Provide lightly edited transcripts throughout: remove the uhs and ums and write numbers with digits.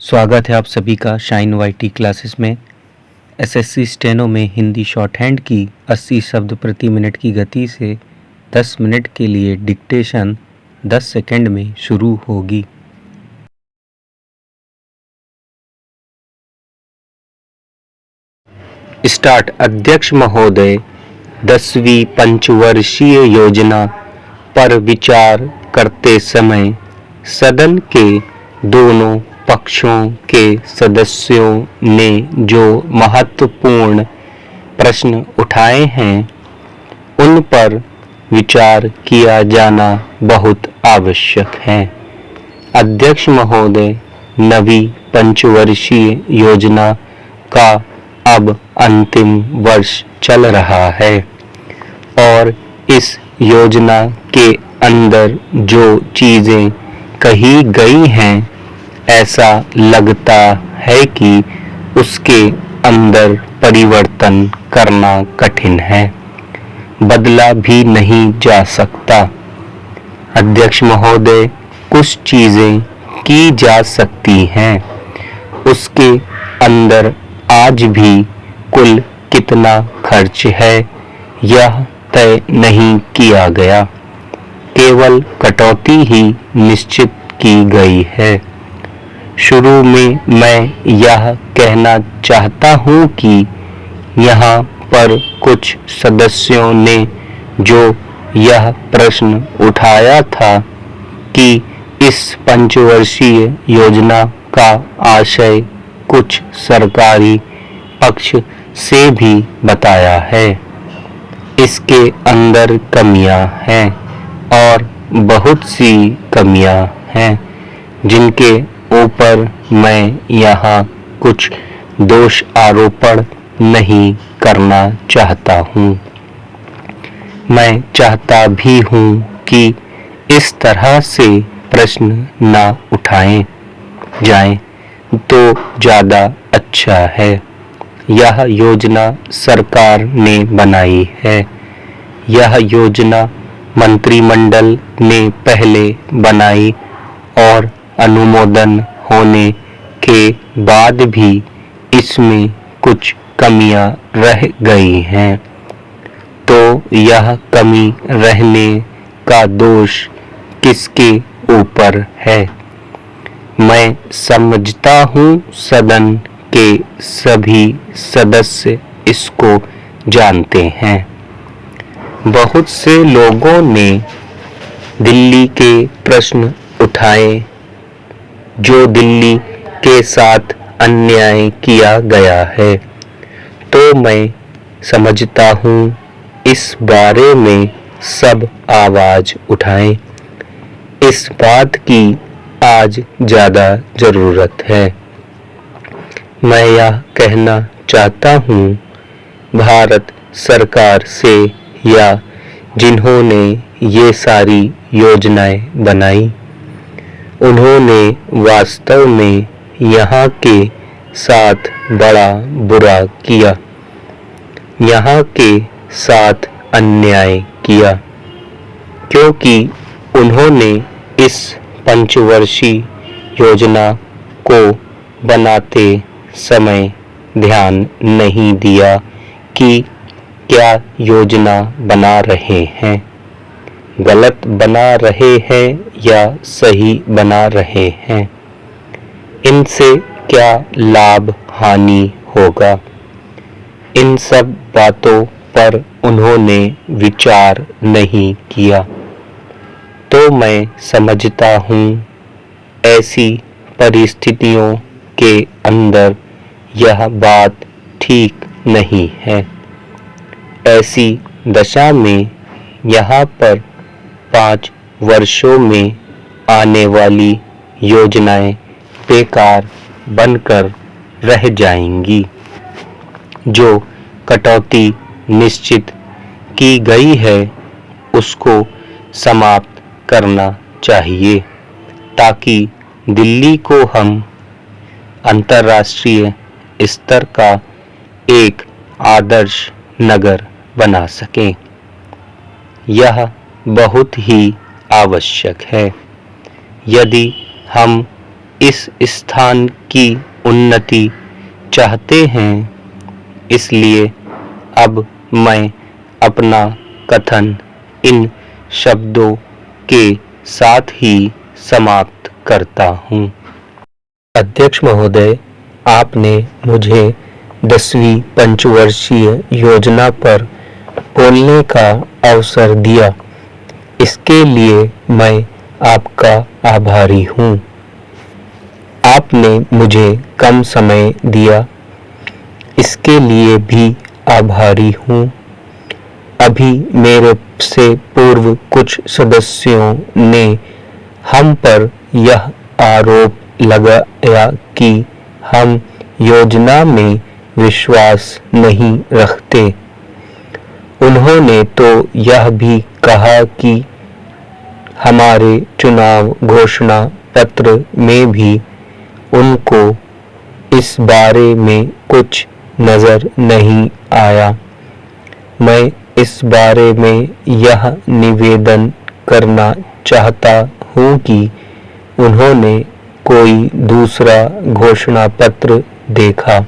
स्वागत है आप सभी का शाइन वाईटी क्लासेस में। एसएससी स्टेनो में हिंदी शॉर्ट हैंड की 80 शब्द प्रति मिनट की गति से 10 मिनट के लिए डिक्टेशन 10 सेकंड में शुरू होगी। स्टार्ट। अध्यक्ष महोदय, 10वीं पंचवर्षीय योजना पर विचार करते समय सदन के दोनों पक्षों के सदस्यों ने जो महत्वपूर्ण प्रश्न उठाए हैं उन पर विचार किया जाना बहुत आवश्यक है। अध्यक्ष महोदय, नवी पंचवर्षीय योजना का अब अंतिम वर्ष चल रहा है और इस योजना के अंदर जो चीजें कही गई हैं ऐसा लगता है कि उसके अंदर परिवर्तन करना कठिन है, बदला भी नहीं जा सकता। अध्यक्ष महोदय, कुछ चीजें की जा सकती हैं, उसके अंदर आज भी कुल कितना खर्च है यह तय नहीं किया गया, केवल कटौती ही निश्चित की गई है। शुरू में मैं यह कहना चाहता हूं कि यहाँ पर कुछ सदस्यों ने जो यह प्रश्न उठाया था कि इस पंचवर्षीय योजना का आशय कुछ सरकारी पक्ष से भी बताया है, इसके अंदर कमियां हैं और बहुत सी कमियां हैं जिनके ऊपर मैं यहाँ कुछ दोष आरोपण नहीं करना चाहता हूँ। मैं चाहता भी हूँ कि इस तरह से प्रश्न ना उठाए जाएं तो ज़्यादा अच्छा है। यह योजना सरकार ने बनाई है, यह योजना मंत्रिमंडल ने पहले बनाई और अनुमोदन होने के बाद भी इसमें कुछ कमियां रह गई हैं, तो यह कमी रहने का दोष किसके ऊपर है? मैं समझता हूँ सदन के सभी सदस्य इसको जानते हैं। बहुत से लोगों ने दिल्ली के प्रश्न उठाए जो दिल्ली के साथ अन्याय किया गया है, तो मैं समझता हूँ इस बारे में सब आवाज उठाएं। इस बात की आज ज़्यादा ज़रूरत है। मैं यह कहना चाहता हूँ भारत सरकार से या जिन्होंने ये सारी योजनाएं बनाई उन्होंने वास्तव में यहाँ के साथ बड़ा बुरा किया, यहाँ के साथ अन्याय किया, क्योंकि उन्होंने इस पंचवर्षीय योजना को बनाते समय ध्यान नहीं दिया कि क्या योजना बना रहे हैं, गलत बना रहे हैं या सही बना रहे हैं, इनसे क्या लाभ हानि होगा, इन सब बातों पर उन्होंने विचार नहीं किया। तो मैं समझता हूँ ऐसी परिस्थितियों के अंदर यह बात ठीक नहीं है। ऐसी दशा में यहाँ पर 5 वर्षों में आने वाली योजनाएं बेकार बनकर रह जाएंगी। जो कटौती निश्चित की गई है उसको समाप्त करना चाहिए ताकि दिल्ली को हम अंतर्राष्ट्रीय स्तर का एक आदर्श नगर बना सकें। यह बहुत ही आवश्यक है। यदि हम इस स्थान की उन्नति चाहते हैं, इसलिए अब मैं अपना कथन इन शब्दों के साथ ही समाप्त करता हूँ। अध्यक्ष महोदय, आपने मुझे 10वीं पंचवर्षीय योजना पर बोलने का अवसर दिया, इसके लिए मैं आपका आभारी हूँ। आपने मुझे कम समय दिया, इसके लिए भी आभारी हूँ। अभी मेरे से पूर्व कुछ सदस्यों ने हम पर यह आरोप लगाया कि हम योजना में विश्वास नहीं रखते। उन्होंने तो यह भी कहा कि हमारे चुनाव घोषणा पत्र में भी उनको इस बारे में कुछ नजर नहीं आया। मैं इस बारे में यह निवेदन करना चाहता हूँ कि उन्होंने कोई दूसरा घोषणा पत्र देखा,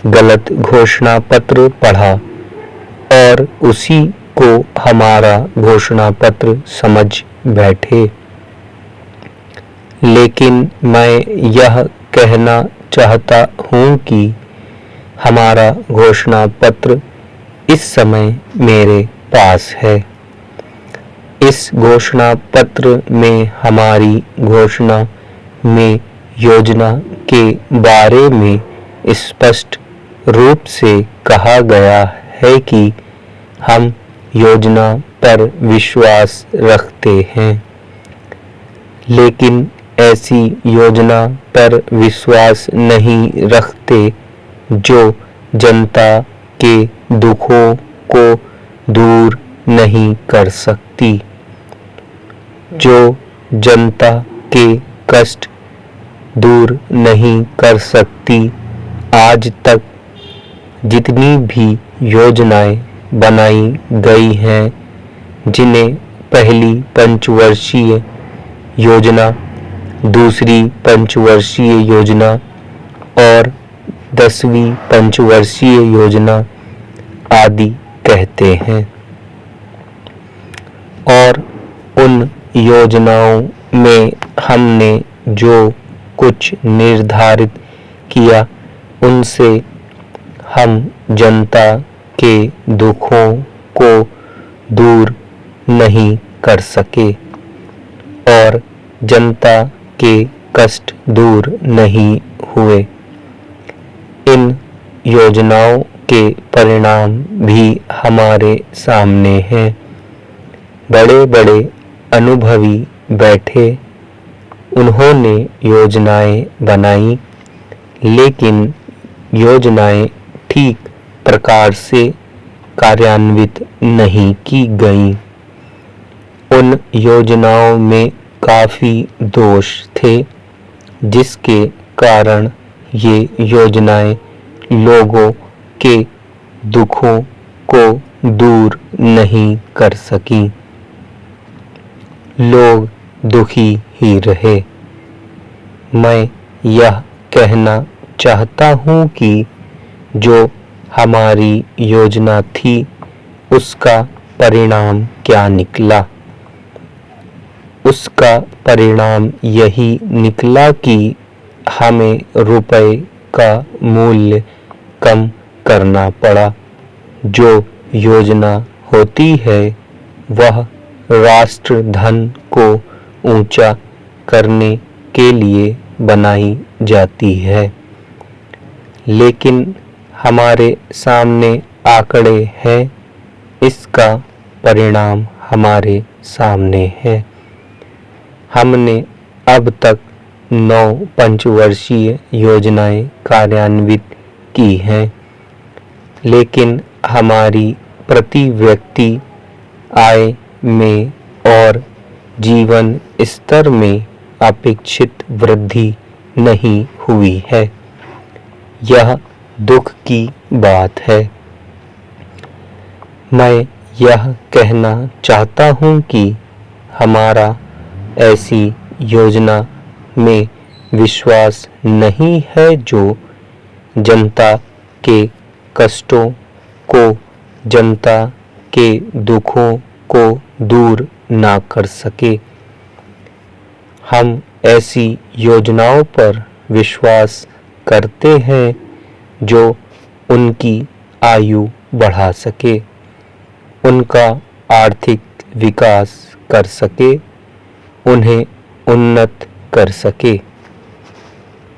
गलत घोषणा पत्र पढ़ा और उसी को हमारा घोषणा पत्र समझ बैठे। लेकिन मैं यह कहना चाहता हूँ कि हमारा घोषणा पत्र इस समय मेरे पास है। इस घोषणा पत्र में हमारी घोषणा में योजना के बारे में स्पष्ट रूप से कहा गया है कि हम योजना पर विश्वास रखते हैं, लेकिन ऐसी योजना पर विश्वास नहीं रखते जो जनता के दुखों को दूर नहीं कर सकती, जो जनता के कष्ट दूर नहीं कर सकती। आज तक जितनी भी योजनाएं बनाई गई हैं, जिन्हें पहली पंचवर्षीय योजना, दूसरी पंचवर्षीय योजना और 10वीं पंचवर्षीय योजना आदि कहते हैं, और उन योजनाओं में हमने जो कुछ निर्धारित किया, उनसे हम जनता के दुखों को दूर नहीं कर सके और जनता के कष्ट दूर नहीं हुए। इन योजनाओं के परिणाम भी हमारे सामने हैं। बड़े बड़े अनुभवी बैठे, उन्होंने योजनाएं बनाई, लेकिन योजनाएं ठीक प्रकार से कार्यान्वित नहीं की गईं। उन योजनाओं में काफी दोष थे, जिसके कारण ये योजनाएं लोगों के दुखों को दूर नहीं कर सकी। लोग दुखी ही रहे। मैं यह कहना चाहता हूँ कि जो हमारी योजना थी, उसका परिणाम क्या निकला? उसका परिणाम यही निकला कि हमें रुपए का मूल्य कम करना पड़ा। जो योजना होती है, वह राष्ट्र धन को ऊंचा करने के लिए बनाई जाती है, लेकिन हमारे सामने आंकड़े हैं, इसका परिणाम हमारे सामने है। हमने अब तक 9 पंचवर्षीय योजनाएं कार्यान्वित की हैं, लेकिन हमारी प्रति व्यक्ति आय में और जीवन स्तर में अपेक्षित वृद्धि नहीं हुई है। यह दुख की बात है। मैं यह कहना चाहता हूँ कि हमारा ऐसी योजना में विश्वास नहीं है जो जनता के कष्टों को, जनता के दुखों को दूर ना कर सके। हम ऐसी योजनाओं पर विश्वास करते हैं जो उनकी आयु बढ़ा सके, उनका आर्थिक विकास कर सके, उन्हें उन्नत कर सके।